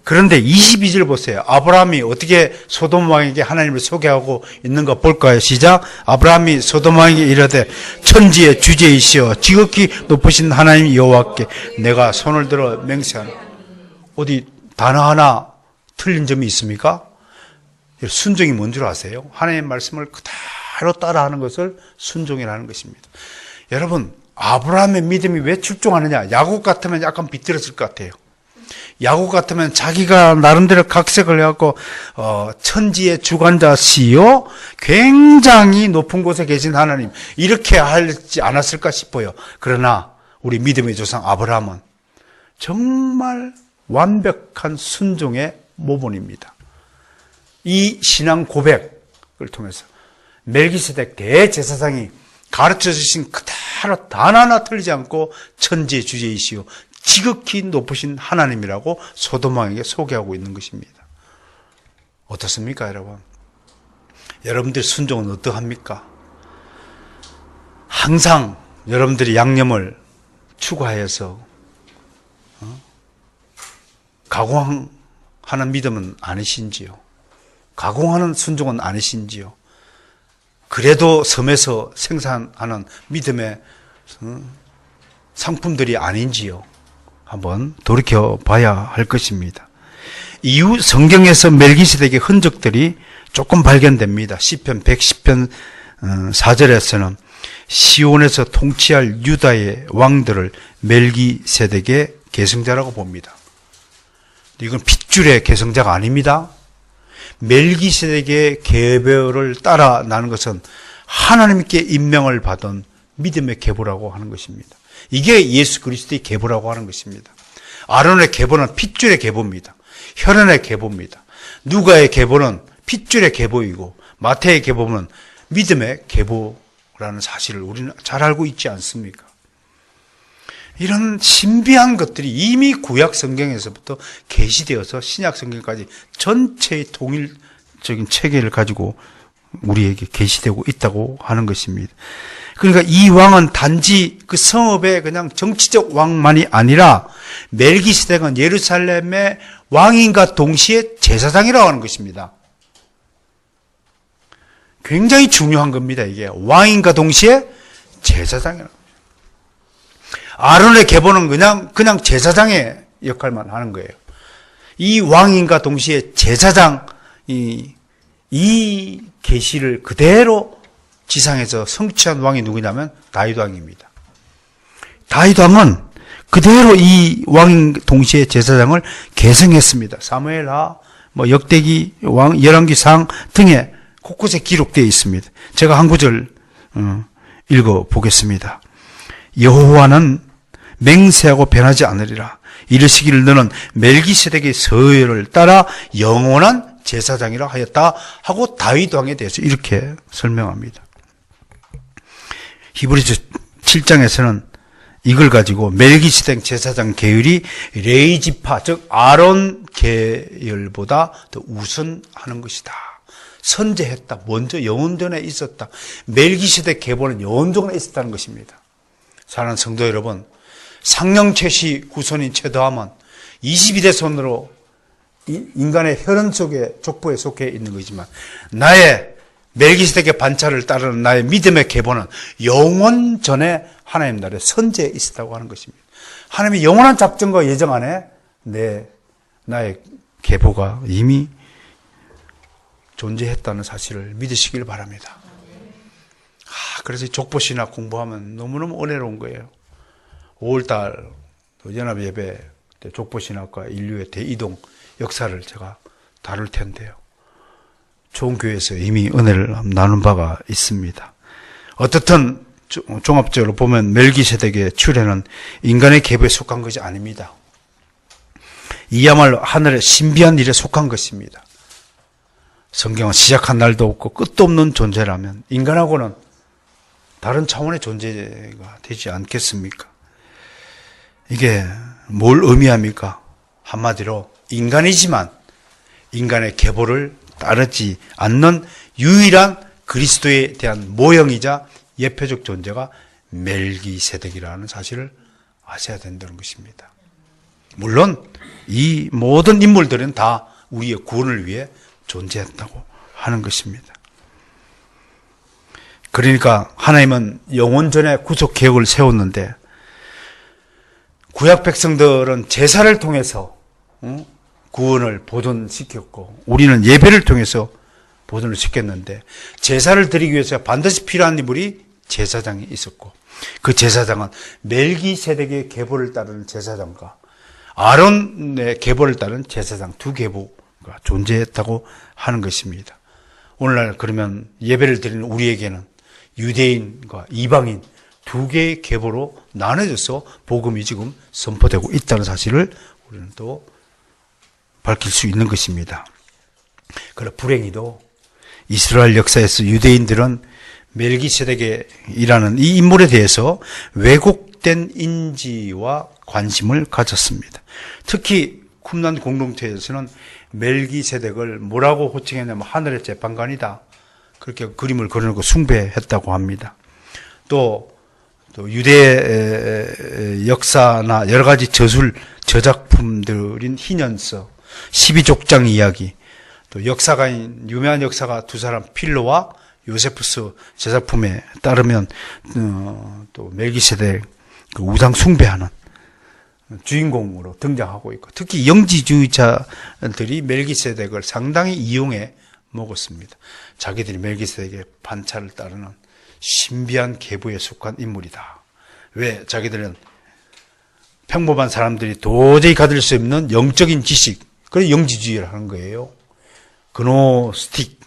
그런데 22절 보세요. 아브라함이 어떻게 소돔 왕에게 하나님을 소개하고 있는가 볼까요? 시작. 아브라함이 소돔 왕에게 이르되 천지의 주제이시여 지극히 높으신 하나님 여호와께 내가 손을 들어 맹세하노. 어디 단어 하나 틀린 점이 있습니까? 순종이 뭔 줄 아세요? 하나님의 말씀을 그대로 따라하는 것을 순종이라는 것입니다. 여러분, 아브라함의 믿음이 왜 출중하느냐? 야곱 같으면 약간 비틀었을 것 같아요. 야곱 같으면 자기가 나름대로 각색을 해갖고 천지의 주관자시요 굉장히 높은 곳에 계신 하나님 이렇게 하지 않았을까 싶어요. 그러나 우리 믿음의 조상 아브라함은 정말 완벽한 순종의 모본입니다. 이 신앙 고백을 통해서 멜기세덱 대제사장이 가르쳐 주신 그대로 단 하나 틀리지 않고 천지의 주제이시요 지극히 높으신 하나님이라고 소돔 왕에게 소개하고 있는 것입니다. 어떻습니까, 여러분? 여러분들 순종은 어떠합니까? 항상 여러분들이 양념을 추가해서 가공하는 믿음은 아니신지요? 가공하는 순종은 아니신지요? 그래도 섬에서 생산하는 믿음의 상품들이 아닌지요? 한번 돌이켜 봐야 할 것입니다. 이후 성경에서 멜기세덱의 흔적들이 조금 발견됩니다. 시편 110편 4절에서는 시온에서 통치할 유다의 왕들을 멜기세덱의 계승자라고 봅니다. 이건 핏줄의 계승자가 아닙니다. 멜기세덱의 계보를 따라 나는 것은 하나님께 임명을 받은 믿음의 계보라고 하는 것입니다. 이게 예수 그리스도의 계보라고 하는 것입니다. 아론의 계보는 핏줄의 계보입니다. 혈연의 계보입니다. 누가의 계보는 핏줄의 계보이고 마태의 계보는 믿음의 계보라는 사실을 우리는 잘 알고 있지 않습니까? 이런 신비한 것들이 이미 구약 성경에서부터 계시되어서 신약 성경까지 전체의 통일적인 체계를 가지고 우리에게 계시되고 있다고 하는 것입니다. 그러니까 이 왕은 단지 그 성읍의 그냥 정치적 왕만이 아니라 멜기세덱은 예루살렘의 왕인과 동시에 제사장이라고 하는 것입니다. 굉장히 중요한 겁니다. 이게 왕인과 동시에 제사장이라고. 아론의 계보는 그냥 제사장의 역할만 하는 거예요. 이 왕인과 동시에 제사장 이 계시를 그대로 지상에서 성취한 왕이 누구냐면 다윗 왕입니다. 다윗 왕은 그대로 이 왕 동시에 제사장을 계승했습니다. 사무엘하, 역대기, 열왕기상 등에 곳곳에 기록되어 있습니다. 제가 한 구절 읽어 보겠습니다. 여호와는 맹세하고 변하지 않으리라. 이르시기를 너는 멜기세덱의 서열을 따라 영원한 제사장이라 하였다 하고 다윗 왕에 대해서 이렇게 설명합니다. 히브리서 7장에서는 이걸 가지고 멜기세덱 제사장 계율이 레이지파 즉 아론 계열보다 더 우선하는 것이다. 선제했다. 먼저 영원전에 있었다. 멜기세덱 계보는 영원전에 있었다는 것입니다. 사랑하는 성도 여러분, 상령체시 후손인 최더함은 22대 손으로 인간의 혈연 속에 족보에 속해 있는 거지만 나의 멜기세덱의 반차를 따르는 나의 믿음의 계보는 영원 전에 하나님 나라에 선제에 있었다고 하는 것입니다. 하나님의 영원한 작정과 예정 안에 나의 계보가 이미 존재했다는 사실을 믿으시길 바랍니다. 그래서 족보신학 공부하면 너무너무 은혜로운 거예요. 5월달 연합예배 때 족보신학과 인류의 대이동 역사를 제가 다룰 텐데요. 좋은 교회에서 이미 은혜를 나눈 바가 있습니다. 어떻든 종합적으로 보면 멜기세덱의 출애는 인간의 계보에 속한 것이 아닙니다. 이야말로 하늘의 신비한 일에 속한 것입니다. 성경은 시작한 날도 없고 끝도 없는 존재라면 인간하고는 다른 차원의 존재가 되지 않겠습니까? 이게 뭘 의미합니까? 한마디로 인간이지만 인간의 계보를 따르지 않는 유일한 그리스도에 대한 모형이자 예표적 존재가 멜기세덱이라는 사실을 아셔야 된다는 것입니다. 물론 이 모든 인물들은 다 우리의 구원을 위해 존재했다고 하는 것입니다. 그러니까 하나님은 영원전에 구속 계획을 세웠는데 구약 백성들은 제사를 통해서 구원을 보존시켰고 우리는 예배를 통해서 보존을 시켰는데 제사를 드리기 위해서 반드시 필요한 인물이 제사장이 있었고 그 제사장은 멜기세덱의 계보를 따르는 제사장과 아론의 계보를 따르는 제사장 두 계보가 존재했다고 하는 것입니다. 오늘날 그러면 예배를 드리는 우리에게는 유대인과 이방인 두 개의 계보로 나눠져서 복음이 지금 선포되고 있다는 사실을 우리는 또 밝힐 수 있는 것입니다. 그러나 불행히도 이스라엘 역사에서 유대인들은 멜기세덱이라는 이 인물에 대해서 왜곡된 인지와 관심을 가졌습니다. 특히 쿰란 공동체에서는 멜기세덱을 뭐라고 호칭했냐면 하늘의 재판관이다. 그렇게 그림을 그려놓고 숭배했다고 합니다. 또 유대 역사나 여러 가지 저작품들인 희년서, 12족장 이야기, 또 역사가인 유명한 역사가 두 사람 필로와 요세푸스 제작품에 따르면 또 멜기세덱 그 우상 숭배하는 주인공으로 등장하고 있고 특히 영지주의자들이 멜기세덱을 상당히 이용해 먹었습니다. 자기들이 멜기세덱의 반차를 따르는 신비한 계보에 속한 인물이다. 왜? 자기들은 평범한 사람들이 도저히 가질 수 없는 영적인 지식, 그래서 영지주의를 하는 거예요. 그노스틱,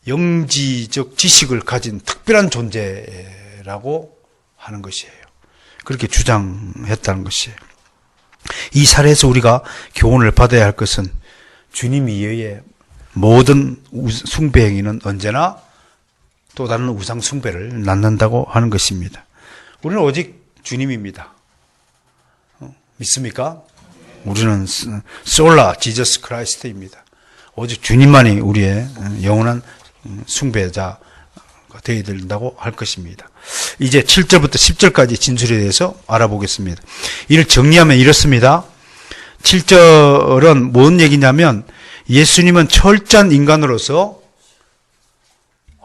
영지적 지식을 가진 특별한 존재라고 하는 것이에요. 그렇게 주장했다는 것이에요. 이 사례에서 우리가 교훈을 받아야 할 것은 주님 이외의 모든 숭배 행위는 언제나 또 다른 우상 숭배를 낳는다고 하는 것입니다. 우리는 오직 주님입니다. 믿습니까? 우리는 솔라 지저스 크라이스트입니다. 오직 주님만이 우리의 영원한 숭배자가 되어야 된다고 할 것입니다. 이제 7절부터 10절까지 진술에 대해서 알아보겠습니다. 이를 정리하면 이렇습니다. 7절은 뭔 얘기냐면 예수님은 철저한 인간으로서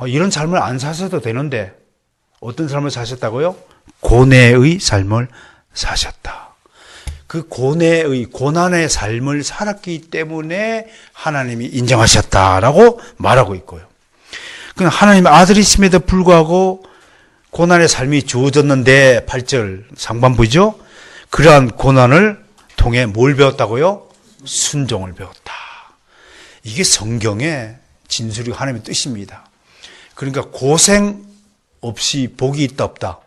이런 삶을 안 사셔도 되는데 어떤 삶을 사셨다고요? 고뇌의 삶을 사셨다. 그 고뇌의 고난의 삶을 살았기 때문에 하나님이 인정하셨다라고 말하고 있고요. 하나님의 아들이심에도 불구하고 고난의 삶이 주어졌는데 8절 상반부죠. 그러한 고난을 통해 뭘 배웠다고요? 순종을 배웠다. 이게 성경의 진술이고 하나님의 뜻입니다. 그러니까 고생 없이 복이 있다 없다.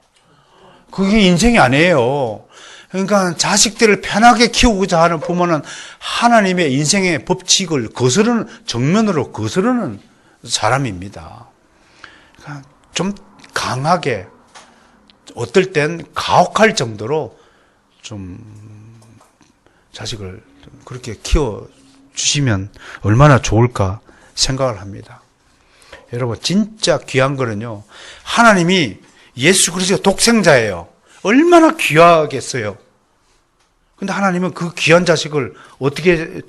그게 인생이 아니에요. 그러니까 자식들을 편하게 키우고자 하는 부모는 하나님의 인생의 법칙을 거스르는, 정면으로 거스르는 사람입니다. 그러니까 좀 강하게, 어떨 땐 가혹할 정도로 좀 자식을 좀 그렇게 키워주시면 얼마나 좋을까 생각을 합니다. 여러분, 진짜 귀한 거는요, 하나님이 예수 그리스도 독생자예요. 얼마나 귀하겠어요. 근데 하나님은 그 귀한 자식을 어떻게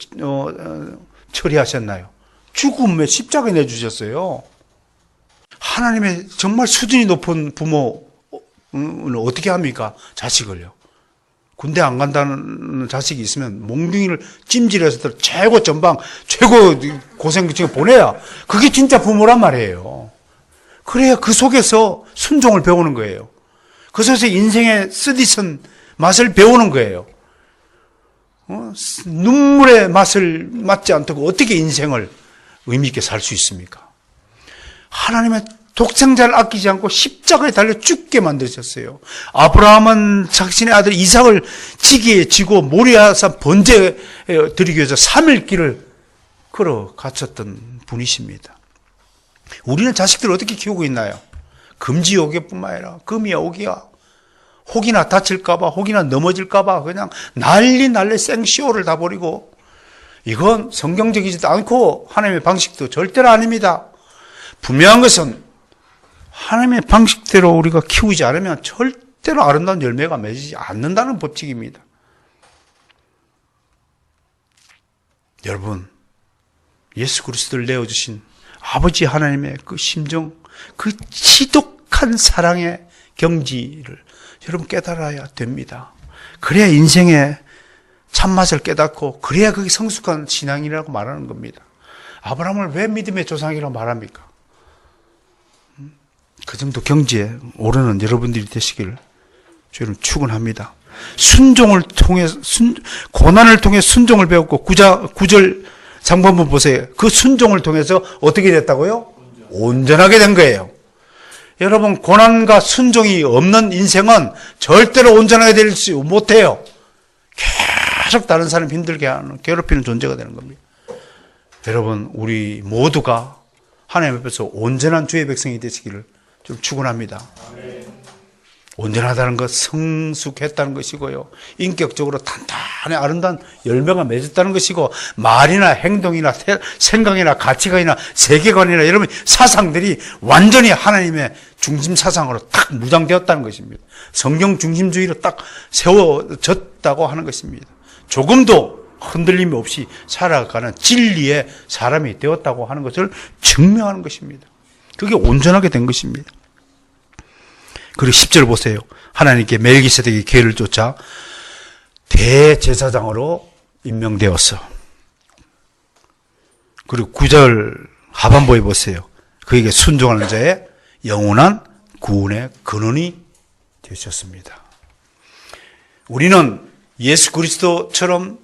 처리하셨나요? 죽음에 십자가에 내주셨어요. 하나님의 정말 수준이 높은 부모는 어떻게 합니까? 자식을요. 군대 안 간다는 자식이 있으면 몽둥이를 찜질해서 최고 전방, 최고 고생 지금 보내야 그게 진짜 부모란 말이에요. 그래야 그 속에서 순종을 배우는 거예요. 그 속에서 인생의 쓰디쓴 맛을 배우는 거예요. 눈물의 맛을 맞지 않고 어떻게 인생을 의미 있게 살 수 있습니까? 하나님의 독생자를 아끼지 않고 십자가에 달려 죽게 만드셨어요. 아브라함은 자신의 아들 이삭을 지기에 지고 모리아산 번제에 드리기 위해서 3일 길을 걸어 갇혔던 분이십니다. 우리는 자식들을 어떻게 키우고 있나요? 금지오개뿐만 아니라 금이야 오기야. 혹이나 다칠까봐, 혹이나 넘어질까봐 그냥 난리 생쇼를 다 버리고, 이건 성경적이지도 않고 하나님의 방식도 절대로 아닙니다. 분명한 것은 하나님의 방식대로 우리가 키우지 않으면 절대로 아름다운 열매가 맺지 않는다는 법칙입니다. 여러분, 예수 그리스도를 내어주신 아버지 하나님의 그 심정, 그 지독한 사랑의 경지를 여러분 깨달아야 됩니다. 그래야 인생의 참맛을 깨닫고 그래야 그게 성숙한 신앙이라고 말하는 겁니다. 아브라함을 왜 믿음의 조상이라고 말합니까? 그 정도 경지에 오르는 여러분들이 되시기를 저는 축원합니다. 순종을 통해 고난을 통해 순종을 배웠고 9절 장본문 보세요. 그 순종을 통해서 어떻게 됐다고요? 온전하게 된 거예요. 여러분, 고난과 순종이 없는 인생은 절대로 온전하게 되지 못해요. 계속 다른 사람 힘들게 하는, 괴롭히는 존재가 되는 겁니다. 여러분, 우리 모두가 하나님 앞에서 온전한 주의 백성이 되시기를 좀 축원합니다. 온전하다는 것, 성숙했다는 것이고요. 인격적으로 단단히 아름다운 열매가 맺었다는 것이고, 말이나 행동이나 생각이나 가치관이나 세계관이나 여러분 사상들이 완전히 하나님의 중심 사상으로 딱 무장되었다는 것입니다. 성경 중심주의로 딱 세워졌다고 하는 것입니다. 조금도 흔들림이 없이 살아가는 진리의 사람이 되었다고 하는 것을 증명하는 것입니다. 그게 온전하게 된 것입니다. 그리고 10절 보세요. 하나님께 멜기세덱의 계를 쫓아 대제사장으로 임명되었어. 그리고 9절 하반부에 보세요. 그에게 순종하는 자의 영원한 구원의 근원이 되셨습니다. 우리는 예수 그리스도처럼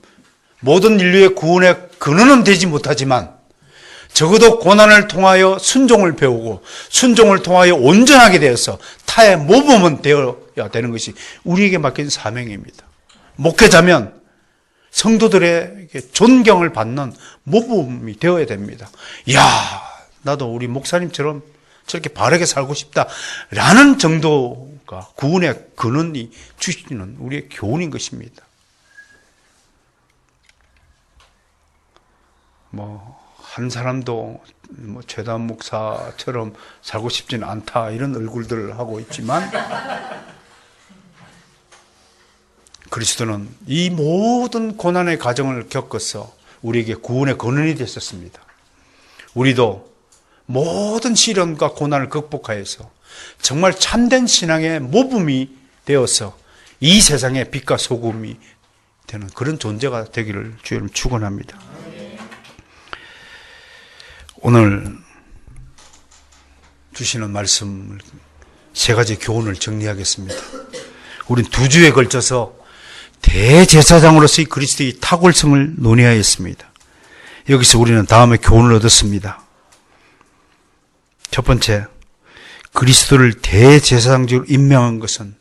모든 인류의 구원의 근원은 되지 못하지만 적어도 고난을 통하여 순종을 배우고 순종을 통하여 온전하게 되어서 타의 모범은 되어야 되는 것이 우리에게 맡긴 사명입니다. 목회자면 성도들에게 존경을 받는 모범이 되어야 됩니다. 이야, 나도 우리 목사님처럼 저렇게 바르게 살고 싶다라는 정도가 구원의 근원이 주시는 우리의 교훈인 것입니다. 한 사람도 최단 목사처럼 살고 싶지는 않다 이런 얼굴들을 하고 있지만 그리스도는 이 모든 고난의 과정을 겪어서 우리에게 구원의 근원이 되셨습니다. 우리도 모든 시련과 고난을 극복하여서 정말 참된 신앙의 모범이 되어서 이 세상의 빛과 소금이 되는 그런 존재가 되기를 주님 축원합니다. 오늘 주시는 말씀을 세 가지 교훈을 정리하겠습니다. 우린 2주에 걸쳐서 대제사장으로서의 그리스도의 탁월성을 논의하였습니다. 여기서 우리는 다음에 교훈을 얻었습니다. 첫 번째, 그리스도를 대제사장직으로 임명한 것은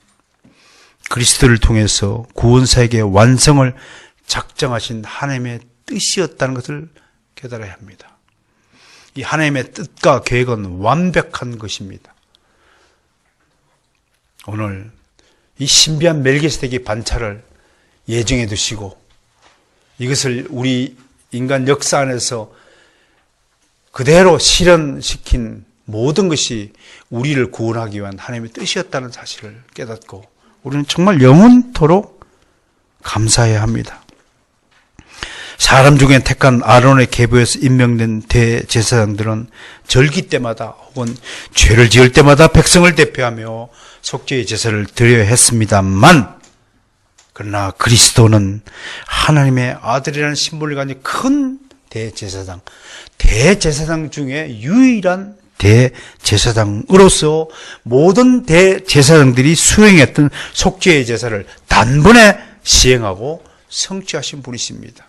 그리스도를 통해서 구원사역의 완성을 작정하신 하나님의 뜻이었다는 것을 깨달아야 합니다. 이 하나님의 뜻과 계획은 완벽한 것입니다. 오늘 이 신비한 멜기세덱의 반차를 예정해 두시고 이것을 우리 인간 역사 안에서 그대로 실현시킨 모든 것이 우리를 구원하기 위한 하나님의 뜻이었다는 사실을 깨닫고 우리는 정말 영원토록 감사해야 합니다. 사람 중에 택한 아론의 계보에서 임명된 대제사장들은 절기 때마다 혹은 죄를 지을 때마다 백성을 대표하며 속죄의 제사를 드려야 했습니다만, 그러나 그리스도는 하나님의 아들이라는 심볼을 가진 큰 대제사장 중에 유일한 대제사장으로서 모든 대제사장들이 수행했던 속죄의 제사를 단번에 시행하고 성취하신 분이십니다.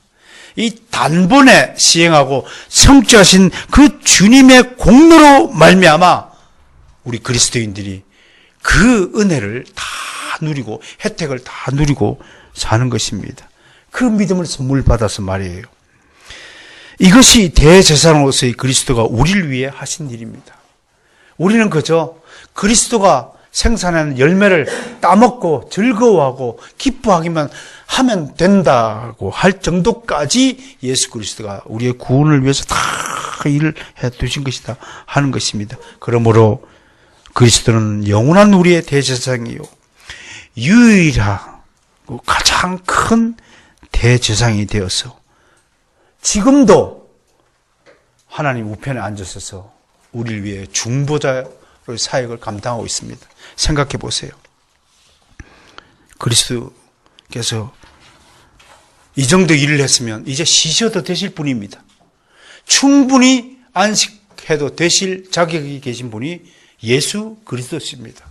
이 단번에 시행하고 성취하신 그 주님의 공로로 말미암아 우리 그리스도인들이 그 은혜를 다 누리고 혜택을 다 누리고 사는 것입니다. 그 믿음을 선물 받아서 말이에요. 이것이 대제사장으로서의 그리스도가 우리를 위해 하신 일입니다. 우리는 그저 그리스도가 생산하는 열매를 따먹고 즐거워하고 기뻐하기만 하면 된다고 할 정도까지 예수 그리스도가 우리의 구원을 위해서 다 일을 해 두신 것이다 하는 것입니다. 그러므로 그리스도는 영원한 우리의 대제사장이요, 유일하고 가장 큰 대제사장이 되어서 지금도 하나님 우편에 앉으셔서 우리를 위해 중보자의 사역을 감당하고 있습니다. 생각해 보세요. 그리스도께서 이 정도 일을 했으면 이제 쉬셔도 되실 분입니다. 충분히 안식해도 되실 자격이 계신 분이 예수 그리스도십니다.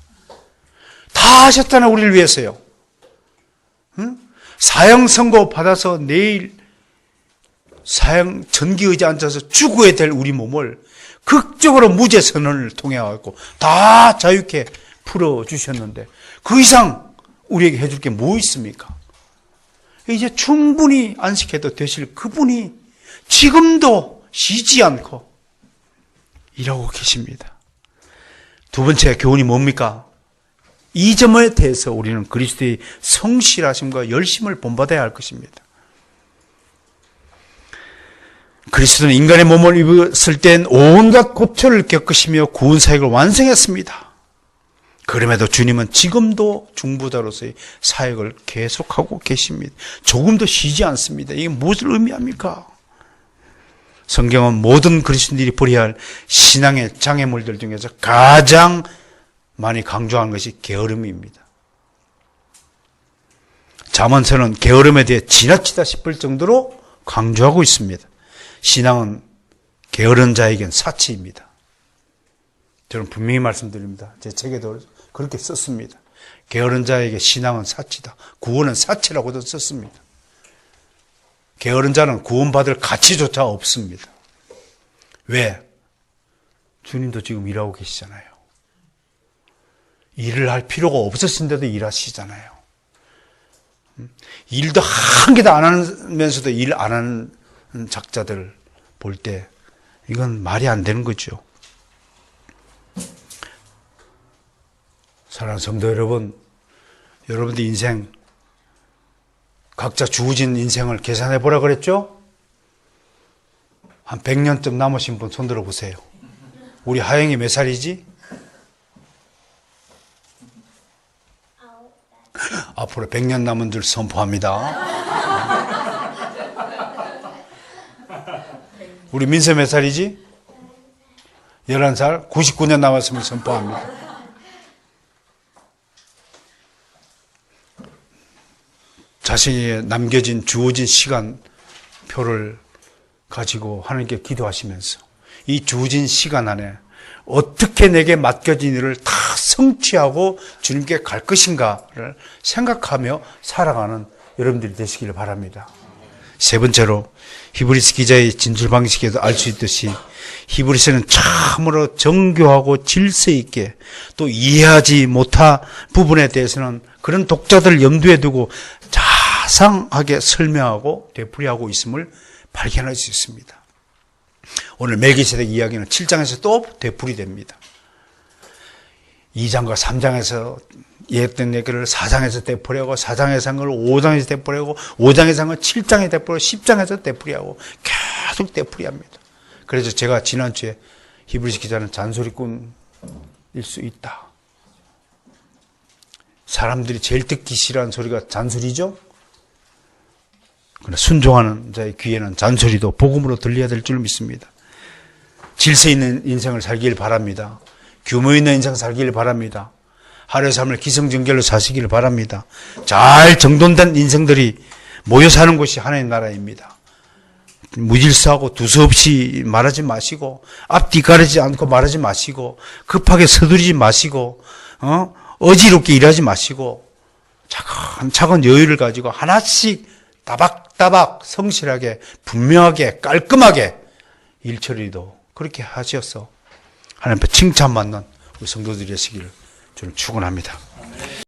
다 하셨잖아요, 우리를 위해서요. 응? 사형 선고 받아서 내일 사형 전기의자 앉아서 죽어야 될 우리 몸을 극적으로 무죄 선언을 통해 갖고 다 자유케 풀어주셨는데 그 이상 우리에게 해줄 게 뭐 있습니까? 이제 충분히 안식해도 되실 그분이 지금도 쉬지 않고 일하고 계십니다. 두 번째 교훈이 뭡니까? 이 점에 대해서 우리는 그리스도의 성실하심과 열심을 본받아야 할 것입니다. 그리스도는 인간의 몸을 입었을 땐 온갖 고초를 겪으시며 구원 사역을 완성했습니다. 그럼에도 주님은 지금도 중보자로서의 사역을 계속하고 계십니다. 조금도 쉬지 않습니다. 이게 무엇을 의미합니까? 성경은 모든 그리스도인들이 버려야 할 신앙의 장애물들 중에서 가장 많이 강조한 것이 게으름입니다. 잠언서는 게으름에 대해 지나치다 싶을 정도로 강조하고 있습니다. 신앙은 게으른 자에겐 사치입니다. 저는 분명히 말씀드립니다. 제 책에도 그렇게 썼습니다. 게으른 자에게 신앙은 사치다. 구원은 사치라고도 썼습니다. 게으른 자는 구원받을 가치조차 없습니다. 왜? 주님도 지금 일하고 계시잖아요. 일을 할 필요가 없으신데도 일하시잖아요. 일도 한 개도 안 하면서도 일 안 하는 작자들 볼 때 이건 말이 안 되는 거죠. 사랑하는 성도 여러분, 여러분들 인생 각자 주어진 인생을 계산해 보라 그랬죠? 한 100년쯤 남으신 분 손 들어 보세요. 우리 하영이 몇 살이지? 앞으로 100년 남은 줄 선포합니다. 우리 민서 몇 살이지? 11살? 99년 남았음을 선포합니다. 자신이 남겨진 주어진 시간표를 가지고 하나님께 기도하시면서 이 주어진 시간 안에 어떻게 내게 맡겨진 일을 다 성취하고 주님께 갈 것인가를 생각하며 살아가는 여러분들이 되시기를 바랍니다. 세 번째로 히브리서 기자의 진술 방식에도 알 수 있듯이 히브리서는 참으로 정교하고 질서 있게 또 이해하지 못한 부분에 대해서는 그런 독자들을 염두에 두고 자상하게 설명하고 되풀이하고 있음을 발견할 수 있습니다. 오늘 멜기세덱 이야기는 7장에서 또 되풀이됩니다. 2장과 3장에서 예했던 얘기를 4장에서 되풀이하고 4장에서 한 걸 5장에서 되풀이하고 5장에서 한 걸 7장에 되풀이하고 10장에서 되풀이하고 계속 되풀이합니다. 그래서 제가 지난주에 히브리서 기자는 잔소리꾼일 수 있다. 사람들이 제일 듣기 싫어하는 소리가 잔소리죠. 그러나 순종하는 자의 귀에는 잔소리도 복음으로 들려야 될 줄 믿습니다. 질서 있는 인생을 살길 바랍니다. 규모 있는 인생 살길 바랍니다. 하루의 삶을 기승전결로 사시길 바랍니다. 잘 정돈된 인생들이 모여 사는 곳이 하나님 나라입니다. 무질서하고 두서없이 말하지 마시고, 앞뒤 가리지 않고 말하지 마시고, 급하게 서두르지 마시고, 어지럽게 일하지 마시고, 차근차근 여유를 가지고 하나씩 따박따박 성실하게 분명하게 깔끔하게 일 처리도 그렇게 하셔서 하나님 앞에 칭찬받는 우리 성도들이 되시기를 저는 축원합니다.